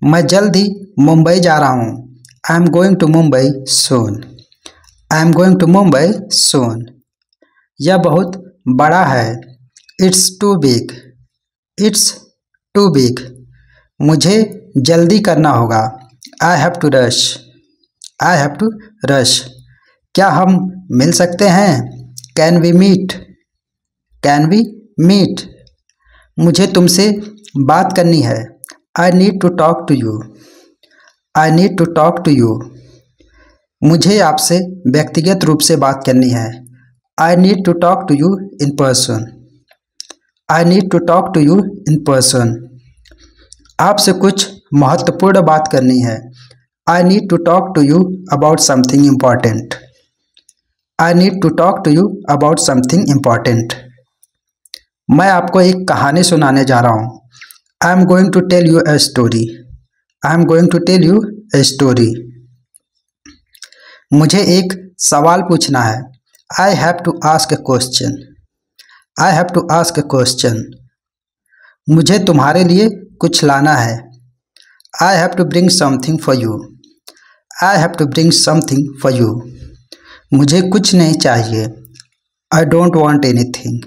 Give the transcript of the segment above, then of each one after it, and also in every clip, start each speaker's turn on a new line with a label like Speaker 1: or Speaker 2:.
Speaker 1: मैं जल्द ही मुंबई जा रहा हूँ। I am going to Mumbai soon. I am going to Mumbai soon. यह बहुत बड़ा है। It's too big. It's too big. मुझे जल्दी करना होगा। I have to rush. I have to rush. क्या हम मिल सकते हैं? Can we meet? Can we meet? मुझे तुमसे बात करनी है। I need to talk to you. I need to talk to you. मुझे आपसे व्यक्तिगत रूप से बात करनी है। I need to talk to you in person. I need to talk to you in person. आपसे कुछ महत्वपूर्ण बात करनी है। I need to talk to you about something important. I need to talk to you about something important. मैं आपको एक कहानी सुनाने जा रहा हूँ। I am going to tell you a story. I am going to tell you a story. मुझे एक सवाल पूछना है। I have to ask a question. I have to ask a question. मुझे तुम्हारे लिए कुछ लाना है। I have to bring something for you. I have to bring something for you. मुझे कुछ नहीं चाहिए। I don't want anything.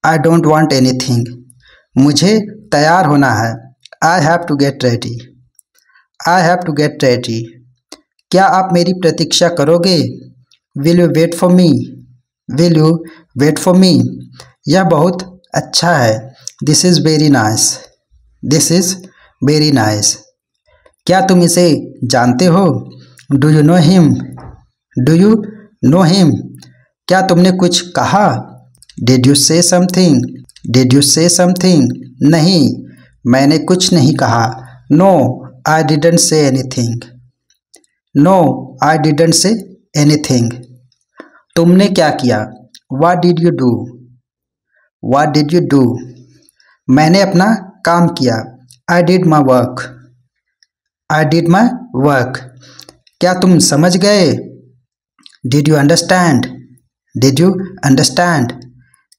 Speaker 1: I don't want anything. मुझे तैयार होना है। I have to get ready. I have to get ready. क्या आप मेरी प्रतीक्षा करोगे? Will you wait for me? Will you wait for me? यह बहुत अच्छा है। This is very nice. This is very nice. क्या तुम इसे जानते हो? Do you know him? Do you know him? क्या तुमने कुछ कहा? Did you say something? Did you say something? नहीं, मैंने कुछ नहीं कहा। No, I didn't say anything. No, I didn't say anything. तुमने क्या किया? What did you do? What did you do? मैंने अपना काम किया। I did my work. I did my work. क्या तुम समझ गए? Did you understand? Did you understand?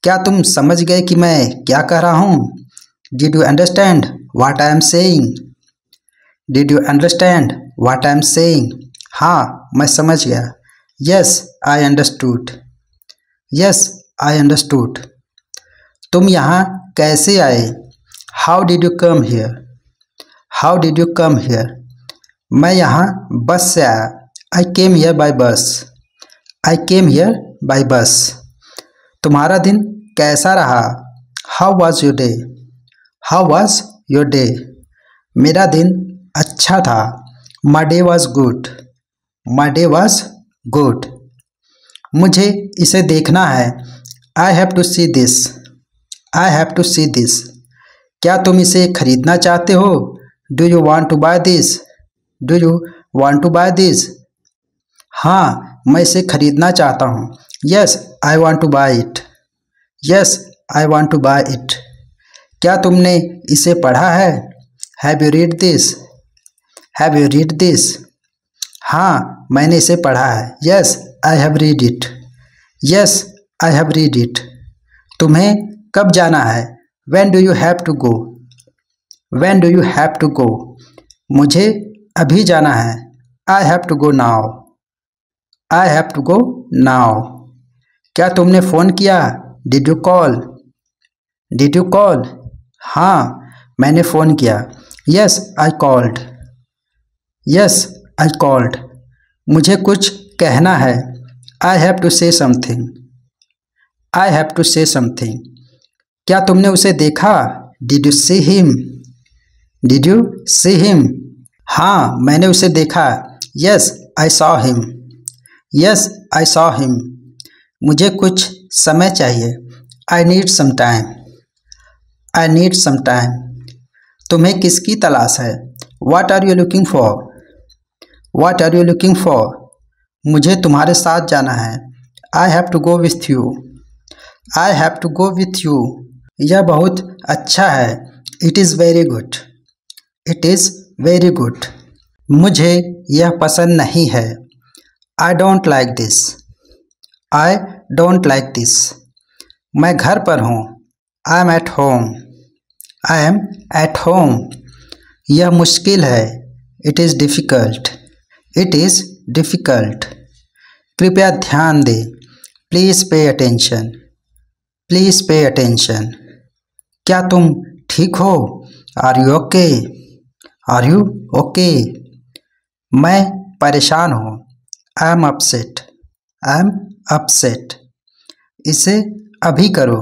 Speaker 1: क्या तुम समझ गए कि मैं क्या कह रहा हूँ? Did you understand what I am saying? Did you understand what I am saying? हाँ, मैं समझ गया। Yes, I understood. Yes, I understood. तुम यहाँ कैसे आए? How did you come here? How did you come here? मैं यहाँ बस से आया। आई केम हियर बाय बस। आई केम हियर बाय बस। तुम्हारा दिन कैसा रहा? How was your day? How was your day? मेरा दिन अच्छा था। My day was good. My day was good. मुझे इसे देखना है। I have to see this. I have to see this. क्या तुम इसे खरीदना चाहते हो? Do you want to buy this? Do you want to buy this? हाँ, मैं इसे खरीदना चाहता हूँ। Yes, I want to buy it. Yes, I want to buy it. क्या तुमने इसे पढ़ा है? Have you read this? Have you read this? हाँ, मैंने इसे पढ़ा है। Yes, I have read it. Yes, I have read it. तुम्हें कब जाना है? When do you have to go? When do you have to go? मुझे अभी जाना है। I have to go now. I have to go now. क्या तुमने फ़ोन किया? Did you call? Did you call? हाँ, मैंने फ़ोन किया। Yes, I called. Yes, I called. मुझे कुछ कहना है। I have to say something. I have to say something. क्या तुमने उसे देखा? Did you see him? Did you see him? हाँ, मैंने उसे देखा। Yes, I saw him. Yes, I saw him. मुझे कुछ समय चाहिए। I need some time. I need some time. तुम्हें किसकी तलाश है? What are you looking for? What are you looking for? मुझे तुम्हारे साथ जाना है। I have to go with you. I have to go with you. यह बहुत अच्छा है। It is very good. It is very good. मुझे यह पसंद नहीं है। I don't like this. I don't like this. मैं घर पर हूँ। I am at home. I am at home. यह मुश्किल है। It is difficult. It is difficult. कृपया ध्यान दें। Please pay attention. Please pay attention. क्या तुम ठीक हो? Are you okay? Are you okay? मैं परेशान हूँ। I am upset. I am upset. इसे अभी करो।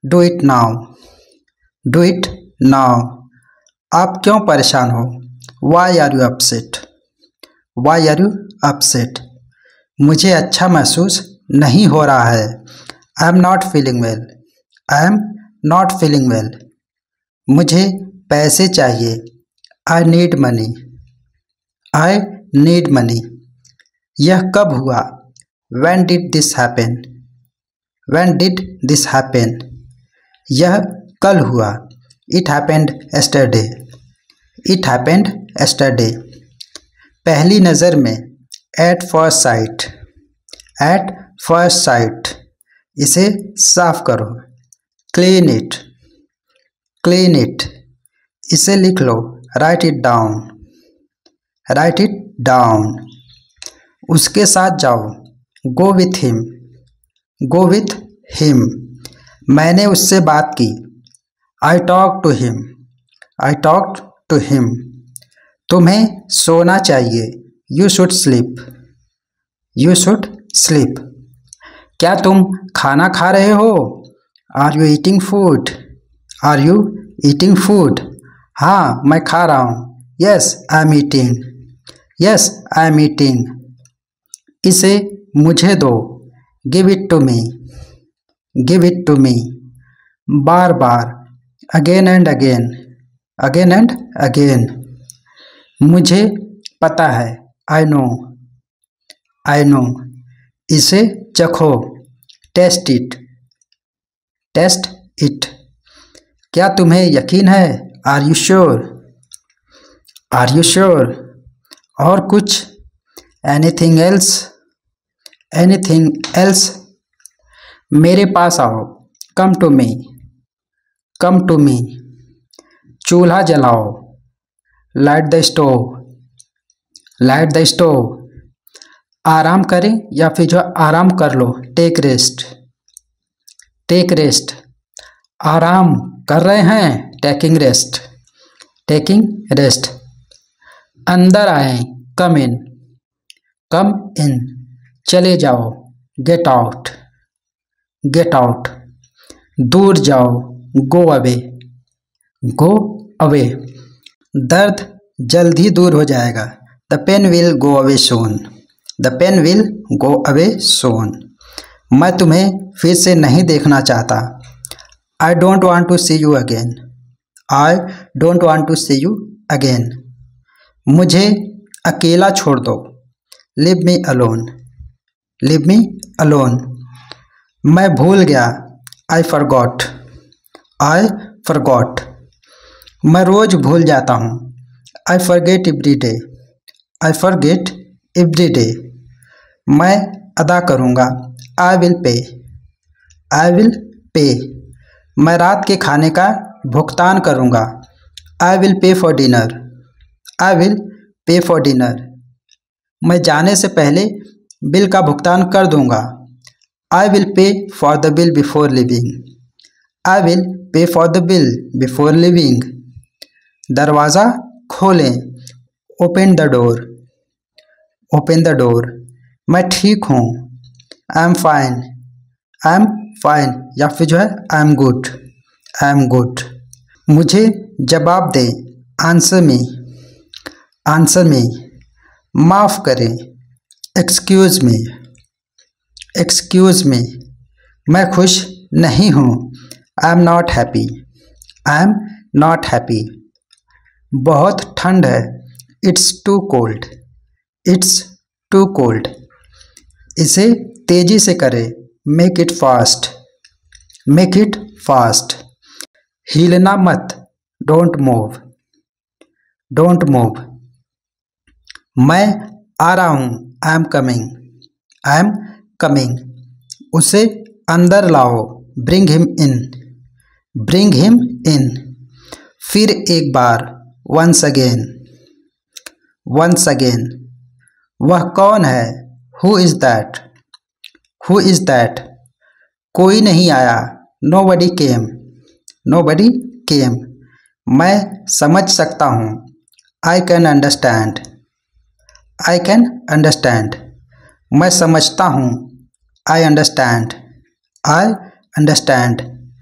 Speaker 1: Do it now. Do it now. आप क्यों परेशान हो? Why are you upset? Why are you upset? मुझे अच्छा महसूस नहीं हो रहा है। I am not feeling well. I am not feeling well. मुझे पैसे चाहिए। I need money. I need money. यह कब हुआ? When did this happen? When did this happen? यह कल हुआ। It happened yesterday. It happened yesterday. पहली नज़र में। At first sight. At first sight. इसे साफ करो। Clean it. Clean it. इसे लिख लो। Write it down. Write it down. उसके साथ जाओ। Go with him. Go with him. मैंने उससे बात की। I talked to him. I talked to him. तुम्हें सोना चाहिए। You should sleep. You should sleep. क्या तुम खाना खा रहे हो? Are you eating food? Are you eating food? हाँ, मैं खा रहा हूँ। Yes, I'm eating. Yes, I'm eating. इसे मुझे दो। Give it to me. Give it to me. Bar bar. Again and again. Again and again. मुझे पता है। I know. I know. इसे चखो। Taste it. Taste it. क्या तुम्हें यकीन है? Are you sure? Are you sure? और कुछ? Anything else? Anything else? मेरे पास आओ। Come to me. Come to me. चूल्हा जलाओ। Light the stove. Light the stove. आराम करें या फिर जो आराम कर लो। Take rest. Take rest. आराम कर रहे हैं। Taking rest. Taking rest. अंदर आए। Come in. Come in. चले जाओ। Get out. Get out. दूर जाओ। Go away. Go away. दर्द जल्द ही दूर हो जाएगा। The pain will go away soon. The pain will go away soon. मैं तुम्हें फिर से नहीं देखना चाहता। I don't want to see you again. I don't want to see you again. मुझे अकेला छोड़ दो। Leave me alone. Leave me alone. मैं भूल गया। I forgot. I forgot. मैं रोज भूल जाता हूँ। I forget every day. I forget every day. मैं अदा करूँगा। I will pay. I will pay. मैं रात के खाने का भुगतान करूँगा। I will pay for dinner. I will pay for dinner. मैं जाने से पहले बिल का भुगतान कर दूँगा। I will pay for the bill before leaving. I will pay for the bill before leaving. दरवाज़ा खोलें। Open the door. Open the door. मैं ठीक हूँ। I am fine. I am fine. या फिर जो है I am good. I am good. मुझे जवाब दें। Answer me. Answer me. माफ़ करें। Excuse me. Excuse me. मैं खुश नहीं हूँ। I am not happy. I am not happy. बहुत ठंड है। It's too cold. It's too cold. इसे तेजी से करें। Make it fast. Make it fast. हिलना मत। Don't move. Don't move. मैं आ रहा हूँ। I am coming. I am coming. उसे अंदर लाओ। Bring him in. Bring him in. फिर एक बार। Once again, once again. वह कौन है? Who is that, who is that. कोई नहीं आया, नोबडी केम, नोबडी केम। मैं समझ सकता हूँ, I can understand, I can understand. मैं समझता हूँ, आई अंडरस्टैंड, आई अंडरस्टैंड।